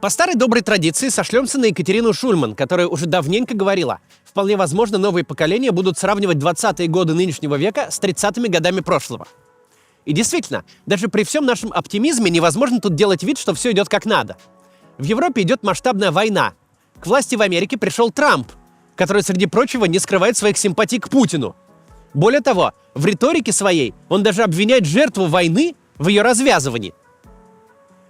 По старой доброй традиции сошлемся на Екатерину Шульман, которая уже давненько говорила: вполне возможно, новые поколения будут сравнивать 20-е годы нынешнего века с 30-ми годами прошлого. И действительно, даже при всем нашем оптимизме невозможно тут делать вид, что все идет как надо. В Европе идет масштабная война. К власти в Америке пришел Трамп, который, среди прочего, не скрывает своих симпатий к Путину. Более того, в риторике своей он даже обвиняет жертву войны в ее развязывании.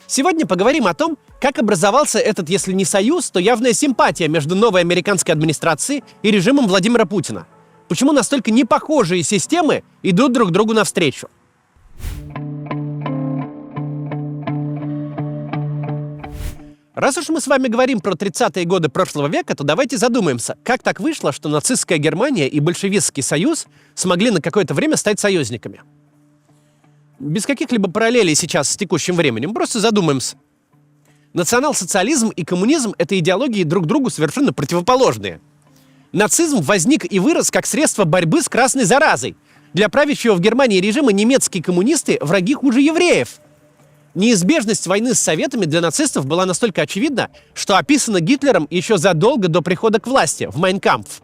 Сегодня поговорим о том, как образовался этот, если не союз, то явная симпатия между новой американской администрацией и режимом Владимира Путина. Почему настолько непохожие системы идут друг другу навстречу. Раз уж мы с вами говорим про 30-е годы прошлого века, то давайте задумаемся, как так вышло, что нацистская Германия и большевистский союз смогли на какое-то время стать союзниками. Без каких-либо параллелей сейчас с текущим временем, просто задумаемся. Национал-социализм и коммунизм — это идеологии друг другу совершенно противоположные. Нацизм возник и вырос как средство борьбы с красной заразой. Для правящего в Германии режима немецкие коммунисты — враги хуже евреев. Неизбежность войны с Советами для нацистов была настолько очевидна, что описана Гитлером еще задолго до прихода к власти, в «Майн кампф».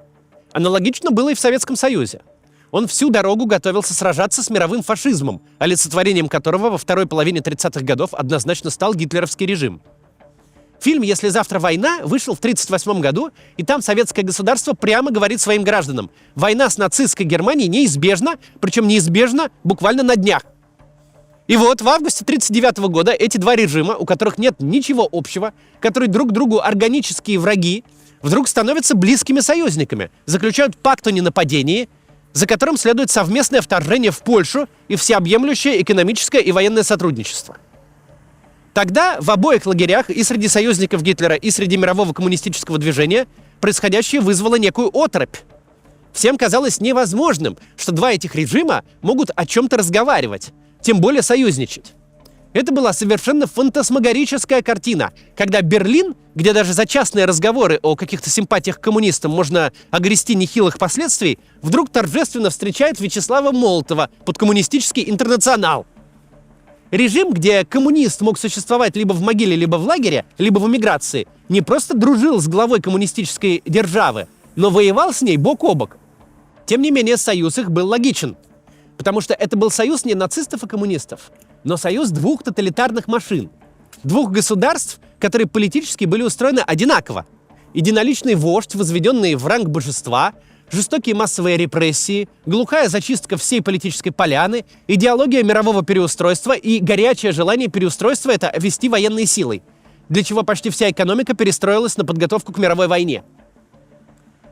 Аналогично было и в Советском Союзе. Он всю дорогу готовился сражаться с мировым фашизмом, олицетворением которого во второй половине 30-х годов однозначно стал гитлеровский режим. Фильм «Если завтра война» вышел в 1938 году, и там советское государство прямо говорит своим гражданам: война с нацистской Германией неизбежна, причем неизбежна буквально на днях. И вот в августе 1939 года эти два режима, у которых нет ничего общего, которые друг другу органические враги, вдруг становятся близкими союзниками, заключают пакт о ненападении, за которым следует совместное вторжение в Польшу и всеобъемлющее экономическое и военное сотрудничество. Тогда в обоих лагерях, и среди союзников Гитлера, и среди мирового коммунистического движения, происходящее вызвало некую оторопь. Всем казалось невозможным, что два этих режима могут о чем-то разговаривать, тем более союзничать. Это была совершенно фантасмагорическая картина, когда Берлин, где даже за частные разговоры о каких-то симпатиях к коммунистам можно огрести нехилых последствий, вдруг торжественно встречает Вячеслава Молотова под коммунистический интернационал. Режим, где коммунист мог существовать либо в могиле, либо в лагере, либо в эмиграции, не просто дружил с главой коммунистической державы, но воевал с ней бок о бок. Тем не менее, союз их был логичен, потому что это был союз не нацистов и коммунистов, но союз двух тоталитарных машин, двух государств, которые политически были устроены одинаково. Единоличный вождь, возведенный в ранг божества, жестокие массовые репрессии, глухая зачистка всей политической поляны, идеология мирового переустройства и горячее желание переустройства — это вести военной силой, для чего почти вся экономика перестроилась на подготовку к мировой войне.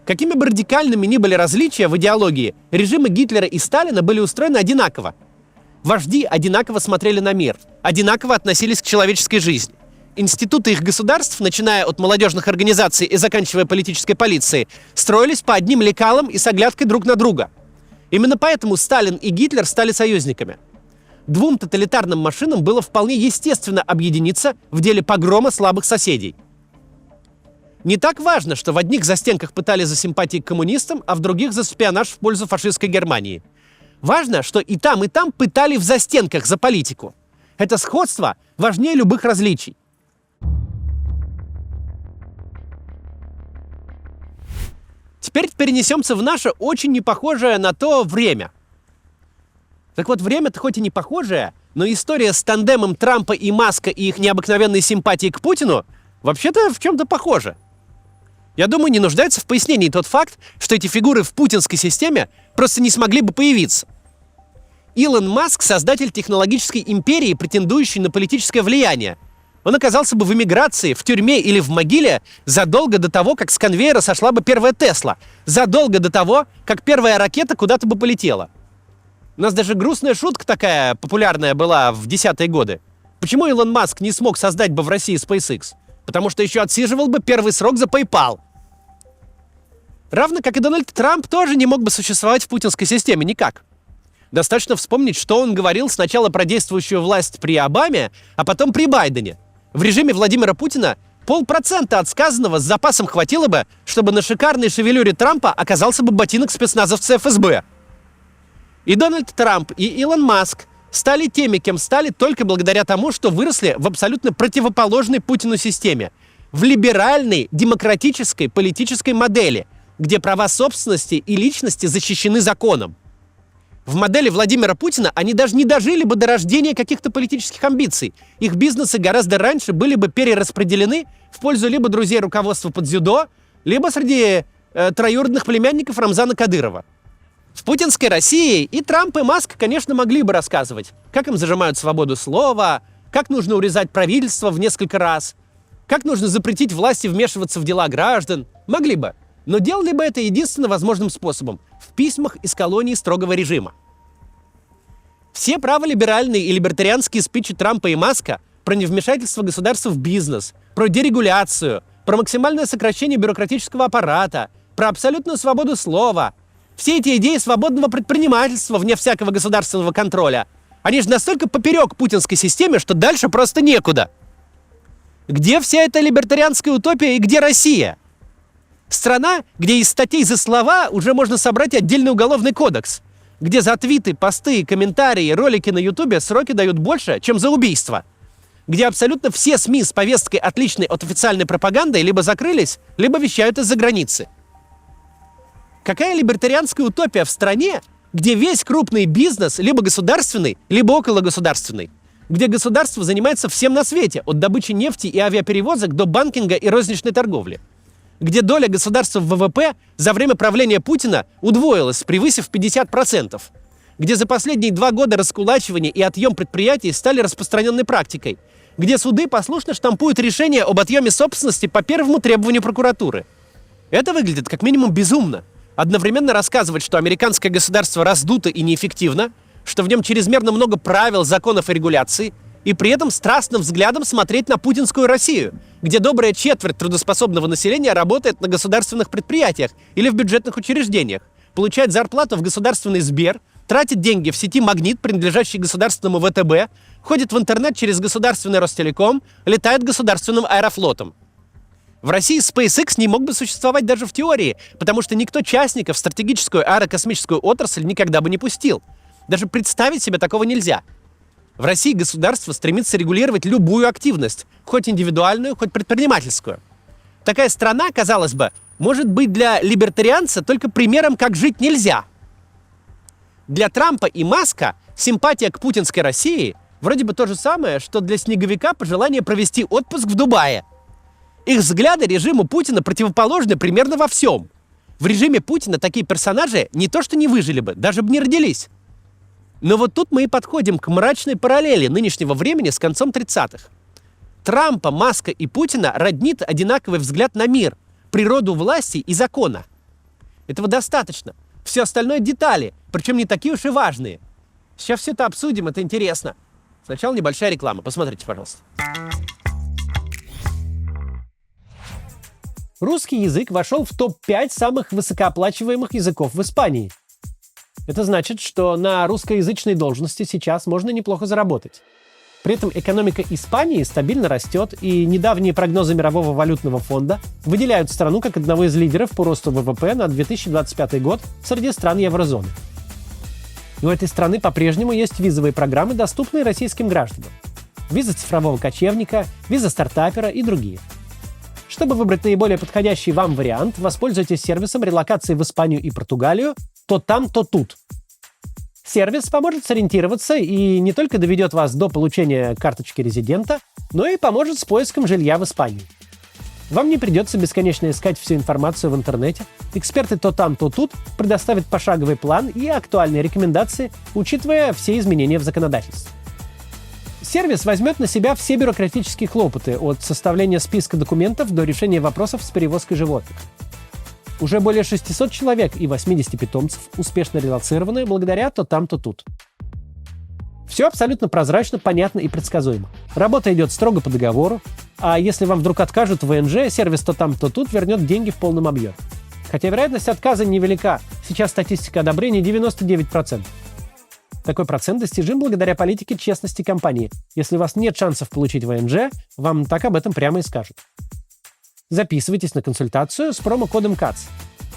Какими бы радикальными ни были различия в идеологии, режимы Гитлера и Сталина были устроены одинаково. Вожди одинаково смотрели на мир, одинаково относились к человеческой жизни. Институты их государств, начиная от молодежных организаций и заканчивая политической полицией, строились по одним лекалам и с оглядкой друг на друга. Именно поэтому Сталин и Гитлер стали союзниками. Двум тоталитарным машинам было вполне естественно объединиться в деле погрома слабых соседей. Не так важно, что в одних застенках пытали за симпатии к коммунистам, а в других за шпионаж в пользу фашистской Германии. Важно, что и там пытали в застенках за политику. Это сходство важнее любых различий. Теперь перенесемся в наше очень непохожее на то время. Так вот, время-то хоть и не похожее, но история с тандемом Трампа и Маска и их необыкновенной симпатии к Путину вообще-то в чем-то похожа. Я думаю, не нуждается в пояснении тот факт, что эти фигуры в путинской системе просто не смогли бы появиться. Илон Маск — создатель технологической империи, претендующей на политическое влияние. Он оказался бы в эмиграции, в тюрьме или в могиле задолго до того, как с конвейера сошла бы первая Тесла, задолго до того, как первая ракета куда-то бы полетела. У нас даже грустная шутка такая популярная была в 10-е годы. Почему Илон Маск не смог создать бы в России SpaceX? Потому что еще отсиживал бы первый срок за PayPal. Равно как и Дональд Трамп тоже не мог бы существовать в путинской системе никак. Достаточно вспомнить, что он говорил сначала про действующую власть при Обаме, а потом при Байдене. В режиме Владимира Путина 0,5% от сказанного с запасом хватило бы, чтобы на шикарной шевелюре Трампа оказался бы ботинок спецназовца ФСБ. И Дональд Трамп, и Илон Маск стали теми, кем стали, только благодаря тому, что выросли в абсолютно противоположной Путину системе. В либеральной, демократической, политической модели, где права собственности и личности защищены законом. В модели Владимира Путина они даже не дожили бы до рождения каких-то политических амбиций. Их бизнесы гораздо раньше были бы перераспределены в пользу либо друзей руководства под дзюдо, либо среди троюродных племянников Рамзана Кадырова. В путинской России и Трамп, и Маск, конечно, могли бы рассказывать, как им зажимают свободу слова, как нужно урезать правительство в несколько раз, как нужно запретить власти вмешиваться в дела граждан. Могли бы. Но делали бы это единственно возможным способом – в письмах из колонии строгого режима. Все праволиберальные и либертарианские спичи Трампа и Маска про невмешательство государства в бизнес, про дерегуляцию, про максимальное сокращение бюрократического аппарата, про абсолютную свободу слова – все эти идеи свободного предпринимательства вне всякого государственного контроля, они же настолько поперек путинской системе, что дальше просто некуда. Где вся эта либертарианская утопия и где Россия? Страна, где из статей за слова уже можно собрать отдельный уголовный кодекс, где за твиты, посты, комментарии, ролики на Ютубе сроки дают больше, чем за убийство, где абсолютно все СМИ с повесткой, отличной от официальной пропаганды, либо закрылись, либо вещают из-за границы. Какая либертарианская утопия в стране, где весь крупный бизнес либо государственный, либо окологосударственный, где государство занимается всем на свете, от добычи нефти и авиаперевозок до банкинга и розничной торговли, где доля государства в ВВП за время правления Путина удвоилась, превысив 50%, где за последние 2 года раскулачивание и отъем предприятий стали распространенной практикой, где суды послушно штампуют решения об отъеме собственности по первому требованию прокуратуры. Это выглядит как минимум безумно. Одновременно рассказывать, что американское государство раздуто и неэффективно, что в нем чрезмерно много правил, законов и регуляций, и при этом страстным взглядом смотреть на путинскую Россию, где добрая четверть трудоспособного населения работает на государственных предприятиях или в бюджетных учреждениях, получает зарплату в государственный Сбер, тратит деньги в сети «Магнит», принадлежащей государственному ВТБ, ходит в интернет через государственный Ростелеком, летает государственным Аэрофлотом. В России SpaceX не мог бы существовать даже в теории, потому что никто частников в стратегическую аэрокосмическую отрасль никогда бы не пустил. Даже представить себе такого нельзя. В России государство стремится регулировать любую активность, хоть индивидуальную, хоть предпринимательскую. Такая страна, казалось бы, может быть для либертарианца только примером, как жить нельзя. Для Трампа и Маска симпатия к путинской России вроде бы то же самое, что для снеговика пожелание провести отпуск в Дубае. Их взгляды режиму Путина противоположны примерно во всем. В режиме Путина такие персонажи не то что не выжили бы, даже бы не родились. Но вот тут мы и подходим к мрачной параллели нынешнего времени с концом 30-х. Трампа, Маска и Путина роднит одинаковый взгляд на мир, природу власти и закона. Этого достаточно. Все остальное детали, причем не такие уж и важные. Сейчас все это обсудим, это интересно. Сначала небольшая реклама, посмотрите, пожалуйста. Русский язык вошел в топ-5 самых высокооплачиваемых языков в Испании. Это значит, что на русскоязычной должности сейчас можно неплохо заработать. При этом экономика Испании стабильно растет, и недавние прогнозы Мирового валютного фонда выделяют страну как одного из лидеров по росту ВВП на 2025 год среди стран еврозоны. У этой страны по-прежнему есть визовые программы, доступные российским гражданам. Виза цифрового кочевника, виза стартапера и другие. Чтобы выбрать наиболее подходящий вам вариант, воспользуйтесь сервисом релокации в Испанию и Португалию «То там, то тут». Сервис поможет сориентироваться и не только доведет вас до получения карточки резидента, но и поможет с поиском жилья в Испании. Вам не придется бесконечно искать всю информацию в интернете. Эксперты «То там, то тут» предоставят пошаговый план и актуальные рекомендации, учитывая все изменения в законодательстве. Сервис возьмет на себя все бюрократические хлопоты, от составления списка документов до решения вопросов с перевозкой животных. Уже более 600 человек и 80 питомцев успешно релоцированы благодаря «То там, то тут». Все абсолютно прозрачно, понятно и предсказуемо. Работа идет строго по договору, а если вам вдруг откажут в ВНЖ, сервис «То там, то тут» вернет деньги в полном объеме. Хотя вероятность отказа невелика. Сейчас статистика одобрения 99%. Такой процент достижим благодаря политике честности компании. Если у вас нет шансов получить ВНЖ, вам так об этом прямо и скажут. Записывайтесь на консультацию с промокодом КАЦ.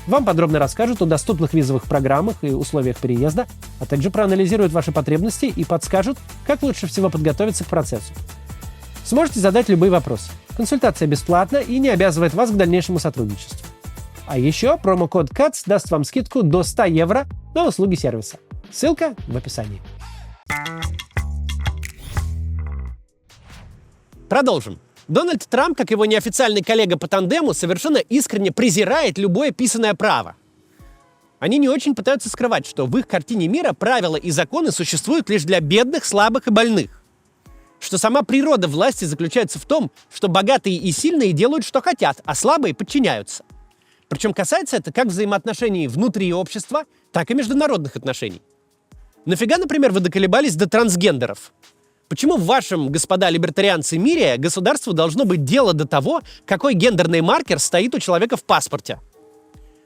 Вам подробно расскажут о доступных визовых программах и условиях переезда, а также проанализируют ваши потребности и подскажут, как лучше всего подготовиться к процессу. Сможете задать любые вопросы. Консультация бесплатна и не обязывает вас к дальнейшему сотрудничеству. А еще промокод CATS даст вам скидку до 100 евро на услуги сервиса. Ссылка в описании. Продолжим. Дональд Трамп, как его неофициальный коллега по тандему, совершенно искренне презирает любое писаное право. Они не очень пытаются скрывать, что в их картине мира правила и законы существуют лишь для бедных, слабых и больных. Что сама природа власти заключается в том, что богатые и сильные делают, что хотят, а слабые подчиняются. Причем касается это как взаимоотношений внутри общества, так и международных отношений. Нафига, например, вы доколебались до трансгендеров? Почему в вашем, господа либертарианцы, мире государству должно быть дело до того, какой гендерный маркер стоит у человека в паспорте?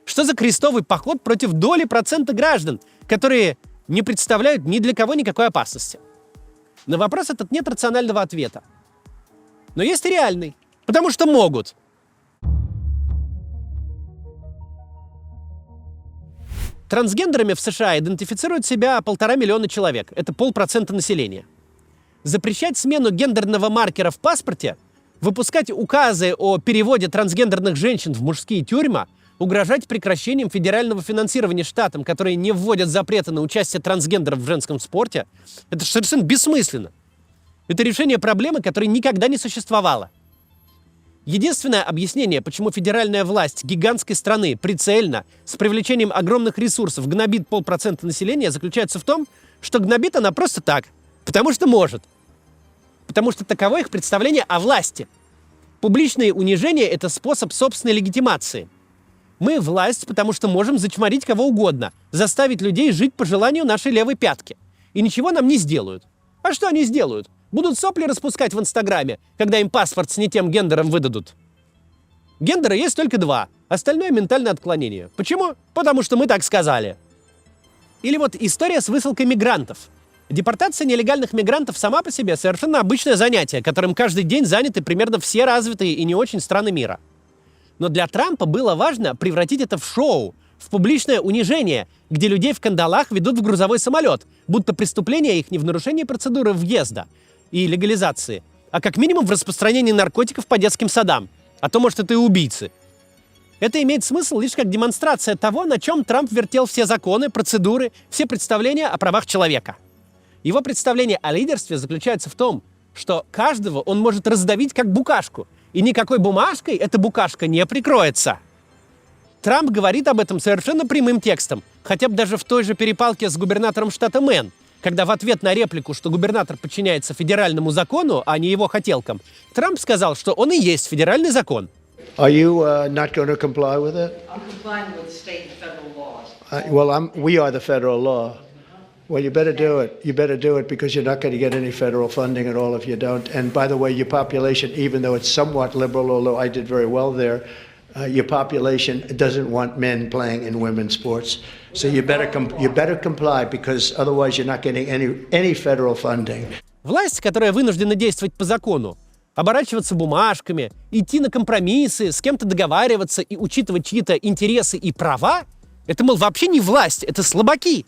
Что за крестовый поход против доли процента граждан, которые не представляют ни для кого никакой опасности? На вопрос этот нет рационального ответа. Но есть и реальный. Потому что могут. Трансгендерами в США идентифицируют себя 1,5 миллиона человек. Это 0,5% населения. Запрещать смену гендерного маркера в паспорте, выпускать указы о переводе трансгендерных женщин в мужские тюрьмы, угрожать прекращением федерального финансирования штатам, которые не вводят запреты на участие трансгендеров в женском спорте, это совершенно бессмысленно. Это решение проблемы, которой никогда не существовало. Единственное объяснение, почему федеральная власть гигантской страны прицельно, с привлечением огромных ресурсов гнобит 0,5% населения, заключается в том, что гнобит она просто так, потому что может. Потому что таково их представление о власти. Публичные унижения – это способ собственной легитимации. Мы власть, потому что можем зачморить кого угодно, заставить людей жить по желанию нашей левой пятки. И ничего нам не сделают. А что они сделают? Будут сопли распускать в Инстаграме, когда им паспорт с не тем гендером выдадут. Гендера есть только 2, остальное ментальное отклонение. Почему? Потому что мы так сказали. Или вот история с высылкой мигрантов. Депортация нелегальных мигрантов сама по себе совершенно обычное занятие, которым каждый день заняты примерно все развитые и не очень страны мира. Но для Трампа было важно превратить это в шоу, в публичное унижение, где людей в кандалах ведут в грузовой самолет, будто преступление их не в нарушении процедуры въезда и легализации, а как минимум в распространении наркотиков по детским садам. А то, может, это и убийцы. Это имеет смысл лишь как демонстрация того, на чем Трамп вертел все законы, процедуры, все представления о правах человека. Его представление о лидерстве заключается в том, что каждого он может раздавить как букашку, и никакой бумажкой эта букашка не прикроется. Трамп говорит об этом совершенно прямым текстом, хотя бы даже в той же перепалке с губернатором штата Мэн, когда в ответ на реплику, что губернатор подчиняется федеральному закону, а не его хотелкам, Трамп сказал, что он и есть федеральный закон. Are you not going to comply with it? I'm complying with state and federal laws. We are the federal law. Well, you better do it. You better do it because you're not going to get any federal funding at all if you don't. And by the way, your population, even though it's somewhat liberal, although I did very well there, your population doesn't want men playing in women's sports. So you better comply because otherwise you're not getting any federal funding. Власть, которая вынуждена действовать по закону, оборачиваться бумажками, идти на компромиссы, с кем-то договариваться и учитывать чьи-то интересы и права, это, мол, вообще не власть, это слабаки.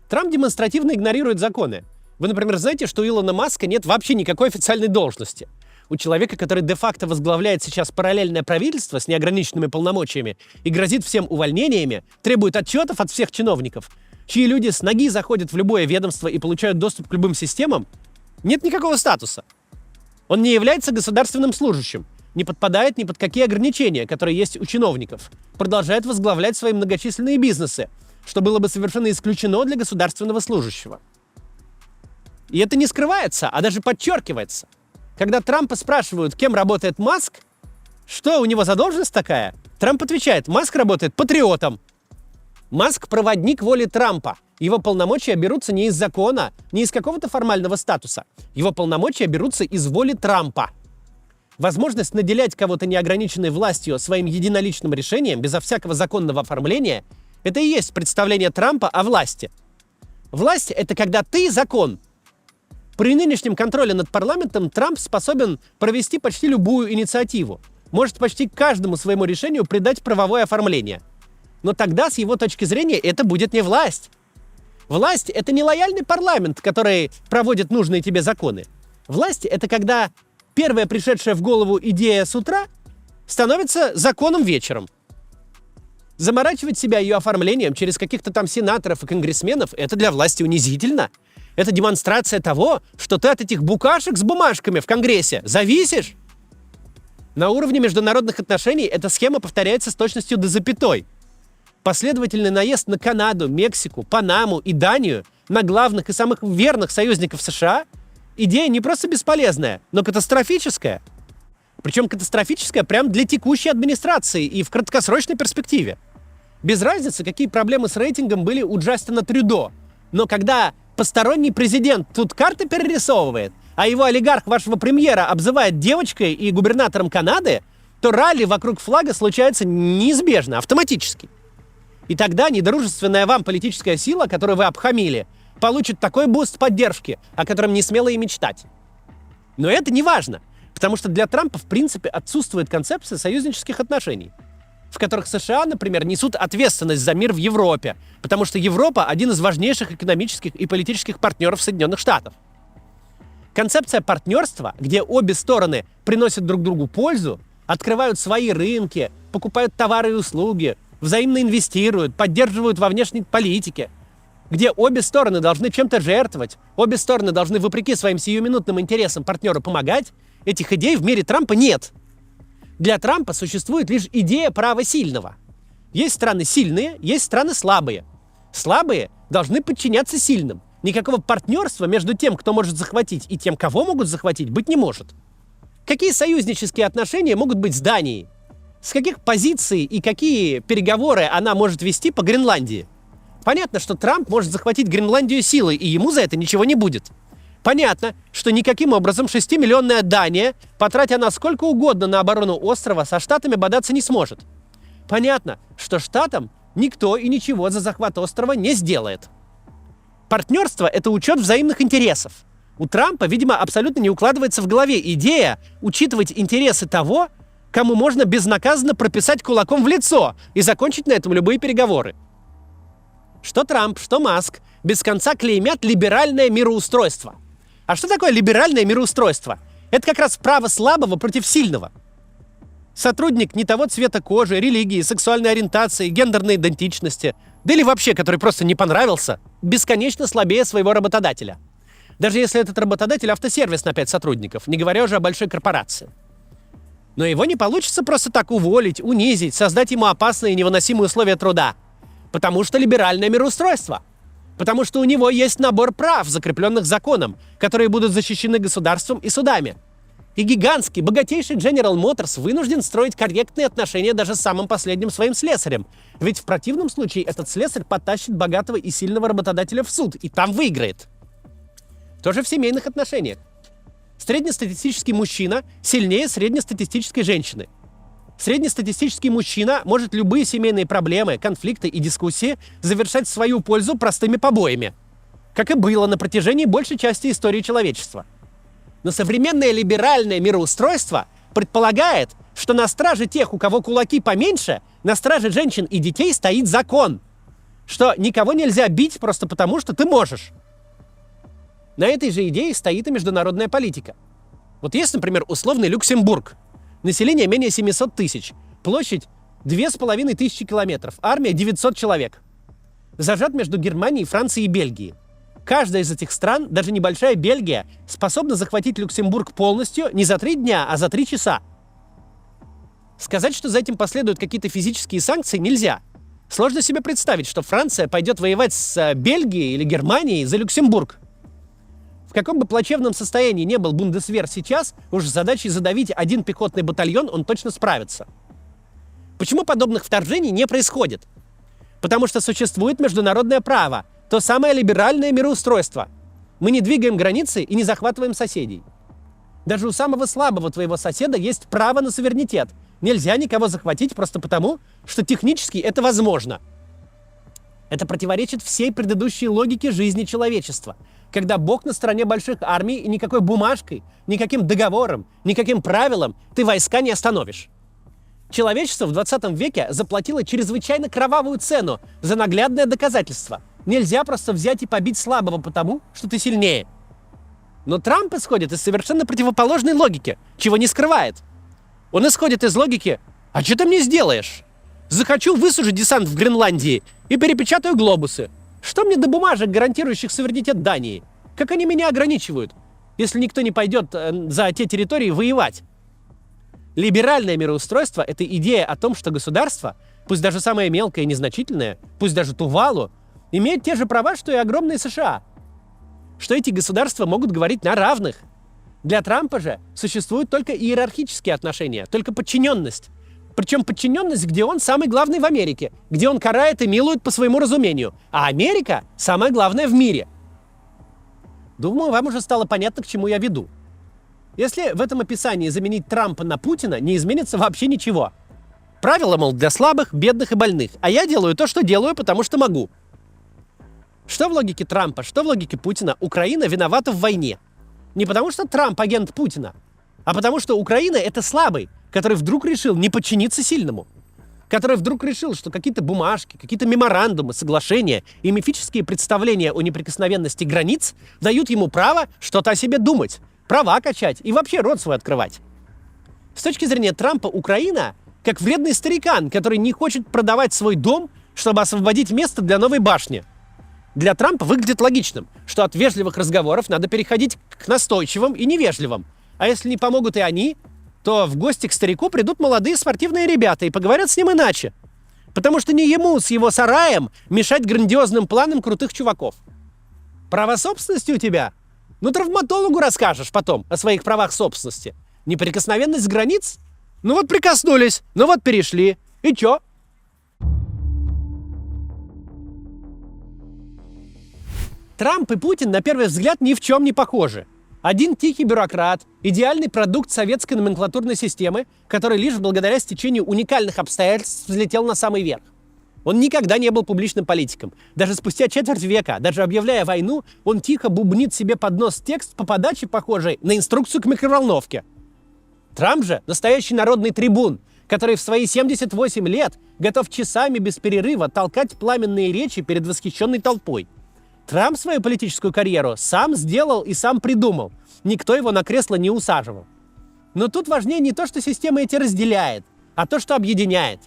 Трамп демонстративно игнорирует законы. Вы, например, знаете, что у Илона Маска нет вообще никакой официальной должности. У человека, который де-факто возглавляет сейчас параллельное правительство с неограниченными полномочиями и грозит всем увольнениями, требует отчетов от всех чиновников, чьи люди с ноги заходят в любое ведомство и получают доступ к любым системам, нет никакого статуса. Он не является государственным служащим, не подпадает ни под какие ограничения, которые есть у чиновников, продолжает возглавлять свои многочисленные бизнесы, что было бы совершенно исключено для государственного служащего. И это не скрывается, а даже подчеркивается. Когда Трампа спрашивают, кем работает Маск, что у него за должность такая, Трамп отвечает: Маск работает патриотом. Маск – проводник воли Трампа. Его полномочия берутся не из закона, не из какого-то формального статуса. Его полномочия берутся из воли Трампа. Возможность наделять кого-то неограниченной властью своим единоличным решением, безо всякого законного оформления – это и есть представление Трампа о власти. Власть – это когда ты закон. При нынешнем контроле над парламентом Трамп способен провести почти любую инициативу, может почти каждому своему решению придать правовое оформление. Но тогда, с его точки зрения, это будет не власть. Власть — это не лояльный парламент, который проводит нужные тебе законы. Власть — это когда первая пришедшая в голову идея с утра становится законом вечером. Заморачивать себя ее оформлением через каких-то там сенаторов и конгрессменов — это для власти унизительно. Это демонстрация того, что ты от этих букашек с бумажками в Конгрессе зависишь. На уровне международных отношений эта схема повторяется с точностью до запятой. Последовательный наезд на Канаду, Мексику, Панаму и Данию, на главных и самых верных союзников США — идея не просто бесполезная, но катастрофическая. Причем катастрофическая прямо для текущей администрации и в краткосрочной перспективе. Без разницы, какие проблемы с рейтингом были у Джастина Трюдо. Но когда посторонний президент тут карты перерисовывает, а его олигарх вашего премьера обзывает девочкой и губернатором Канады, то ралли вокруг флага случается неизбежно, автоматически. И тогда недружественная вам политическая сила, которую вы обхамили, получит такой буст поддержки, о котором не смело и мечтать. Но это не важно, потому что для Трампа в принципе отсутствует концепция союзнических отношений, в которых США, например, несут ответственность за мир в Европе, потому что Европа — один из важнейших экономических и политических партнеров Соединенных Штатов. Концепция партнерства, где обе стороны приносят друг другу пользу, открывают свои рынки, покупают товары и услуги, взаимно инвестируют, поддерживают во внешней политике, где обе стороны должны чем-то жертвовать, обе стороны должны, вопреки своим сиюминутным интересам, партнеру помогать, этих идей в мире Трампа нет. Для Трампа существует лишь идея права сильного. Есть страны сильные, есть страны слабые. Слабые должны подчиняться сильным. Никакого партнерства между тем, кто может захватить, и тем, кого могут захватить, быть не может. Какие союзнические отношения могут быть с Данией? С каких позиций и какие переговоры она может вести по Гренландии? Понятно, что Трамп может захватить Гренландию силой, и ему за это ничего не будет. Понятно, что никаким образом 6-миллионная Дания, потратя она сколько угодно на оборону острова, со Штатами бодаться не сможет. Понятно, что Штатам никто и ничего за захват острова не сделает. Партнерство — это учет взаимных интересов. У Трампа, видимо, абсолютно не укладывается в голове идея учитывать интересы того, кому можно безнаказанно прописать кулаком в лицо и закончить на этом любые переговоры. Что Трамп, что Маск без конца клеймят либеральное мироустройство. А что такое либеральное мироустройство? Это как раз право слабого против сильного. Сотрудник не того цвета кожи, религии, сексуальной ориентации, гендерной идентичности, да или вообще, который просто не понравился, бесконечно слабее своего работодателя. Даже если этот работодатель автосервис на 5 сотрудников, не говоря уже о большой корпорации. Но его не получится просто так уволить, унизить, создать ему опасные и невыносимые условия труда. Потому что либеральное мироустройство. Потому что у него есть набор прав, закрепленных законом, которые будут защищены государством и судами. И гигантский, богатейший General Motors вынужден строить корректные отношения даже с самым последним своим слесарем. Ведь в противном случае этот слесарь подтащит богатого и сильного работодателя в суд, и там выиграет. Тоже в семейных отношениях. Среднестатистический мужчина сильнее среднестатистической женщины. Среднестатистический мужчина может любые семейные проблемы, конфликты и дискуссии завершать в свою пользу простыми побоями. Как и было на протяжении большей части истории человечества. Но современное либеральное мироустройство предполагает, что на страже тех, у кого кулаки поменьше, на страже женщин и детей стоит закон. Что никого нельзя бить просто потому, что ты можешь. На этой же идее стоит и международная политика. Вот есть, например, условный Люксембург. Население менее 700 тысяч. Площадь 2500 километров. Армия 900 человек. Зажат между Германией, Францией и Бельгией. Каждая из этих стран, даже небольшая Бельгия, способна захватить Люксембург полностью не за 3 дня, а за 3 часа. Сказать, что за этим последуют какие-то физические санкции, нельзя. Сложно себе представить, что Франция пойдет воевать с Бельгией или Германией за Люксембург. В каком бы плачевном состоянии не был Бундесвер сейчас, уж с задачей задавить один пехотный батальон он точно справится. Почему подобных вторжений не происходит? Потому что существует международное право, то самое либеральное мироустройство. Мы не двигаем границы и не захватываем соседей. Даже у самого слабого твоего соседа есть право на суверенитет. Нельзя никого захватить просто потому, что технически это возможно. Это противоречит всей предыдущей логике жизни человечества, когда Бог на стороне больших армий, и никакой бумажкой, никаким договором, никаким правилом ты войска не остановишь. Человечество в 20 веке заплатило чрезвычайно кровавую цену за наглядное доказательство. Нельзя просто взять и побить слабого потому, что ты сильнее. Но Трамп исходит из совершенно противоположной логики, чего не скрывает. Он исходит из логики: а что ты мне сделаешь? Захочу, высажу десант в Гренландии и перепечатаю глобусы. Что мне до бумажек, гарантирующих суверенитет Дании? Как они меня ограничивают, если никто не пойдет за те территории воевать? Либеральное мироустройство — это идея о том, что государство, пусть даже самое мелкое и незначительное, пусть даже Тувалу, имеет те же права, что и огромные США. Что эти государства могут говорить на равных. Для Трампа же существуют только иерархические отношения, только подчиненность. Причем подчиненность, где он самый главный в Америке, где он карает и милует по своему разумению. А Америка — самое главное в мире. Думаю, вам уже стало понятно, к чему я веду. Если в этом описании заменить Трампа на Путина, не изменится вообще ничего. Правила, мол, для слабых, бедных и больных. А я делаю то, что делаю, потому что могу. Что в логике Трампа, что в логике Путина, Украина виновата в войне. Не потому что Трамп агент Путина, а потому что Украина — это слабый, который вдруг решил не подчиниться сильному. Который вдруг решил, что какие-то бумажки, какие-то меморандумы, соглашения и мифические представления о неприкосновенности границ дают ему право что-то о себе думать, права качать и вообще рот свой открывать. С точки зрения Трампа, Украина как вредный старикан, который не хочет продавать свой дом, чтобы освободить место для новой башни. Для Трампа выглядит логичным, что от вежливых разговоров надо переходить к настойчивым и невежливым. А если не помогут и они, то в гости к старику придут молодые спортивные ребята и поговорят с ним иначе. Потому что не ему с его сараем мешать грандиозным планам крутых чуваков. Право собственности у тебя? Ну, травматологу расскажешь потом о своих правах собственности. Неприкосновенность границ? Ну вот прикоснулись, ну вот перешли. И чё? Трамп и Путин, на первый взгляд, ни в чем не похожи. Один тихий бюрократ, идеальный продукт советской номенклатурной системы, который лишь благодаря стечению уникальных обстоятельств взлетел на самый верх. Он никогда не был публичным политиком. Даже спустя четверть века, даже объявляя войну, он тихо бубнит себе под нос текст по подаче, похожий на инструкцию к микроволновке. Трамп же настоящий народный трибун, который в свои 78 лет готов часами без перерыва толкать пламенные речи перед восхищенной толпой. Трамп свою политическую карьеру сам сделал и сам придумал. Никто его на кресло не усаживал. Но тут важнее не то, что система эти разделяет, а то, что объединяет.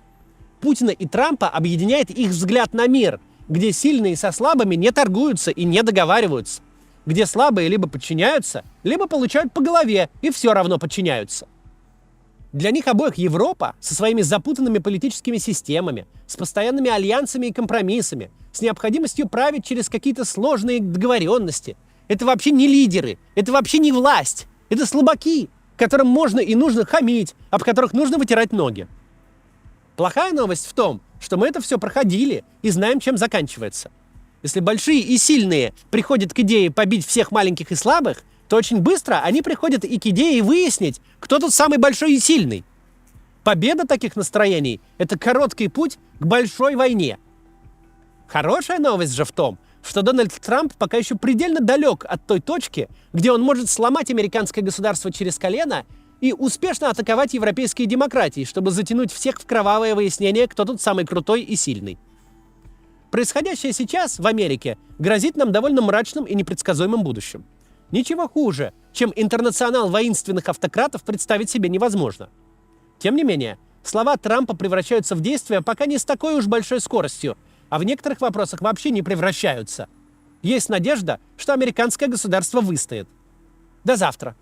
Путина и Трампа объединяет их взгляд на мир, где сильные со слабыми не торгуются и не договариваются. Где слабые либо подчиняются, либо получают по голове и все равно подчиняются. Для них обоих Европа со своими запутанными политическими системами, с постоянными альянсами и компромиссами, с необходимостью править через какие-то сложные договоренности. Это вообще не лидеры, это вообще не власть, это слабаки, которым можно и нужно хамить, об которых нужно вытирать ноги. Плохая новость в том, что мы это все проходили и знаем, чем заканчивается. Если большие и сильные приходят к идее побить всех маленьких и слабых, то очень быстро они приходят и к идее выяснить, кто тут самый большой и сильный. Победа таких настроений – это короткий путь к большой войне. Хорошая новость же в том, что Дональд Трамп пока еще предельно далек от той точки, где он может сломать американское государство через колено и успешно атаковать европейские демократии, чтобы затянуть всех в кровавое выяснение, кто тут самый крутой и сильный. Происходящее сейчас в Америке грозит нам довольно мрачным и непредсказуемым будущим. Ничего хуже, чем интернационал воинственных автократов, представить себе невозможно. Тем не менее, слова Трампа превращаются в действия пока не с такой уж большой скоростью, а в некоторых вопросах вообще не превращаются. Есть надежда, что американское государство выстоит. До завтра.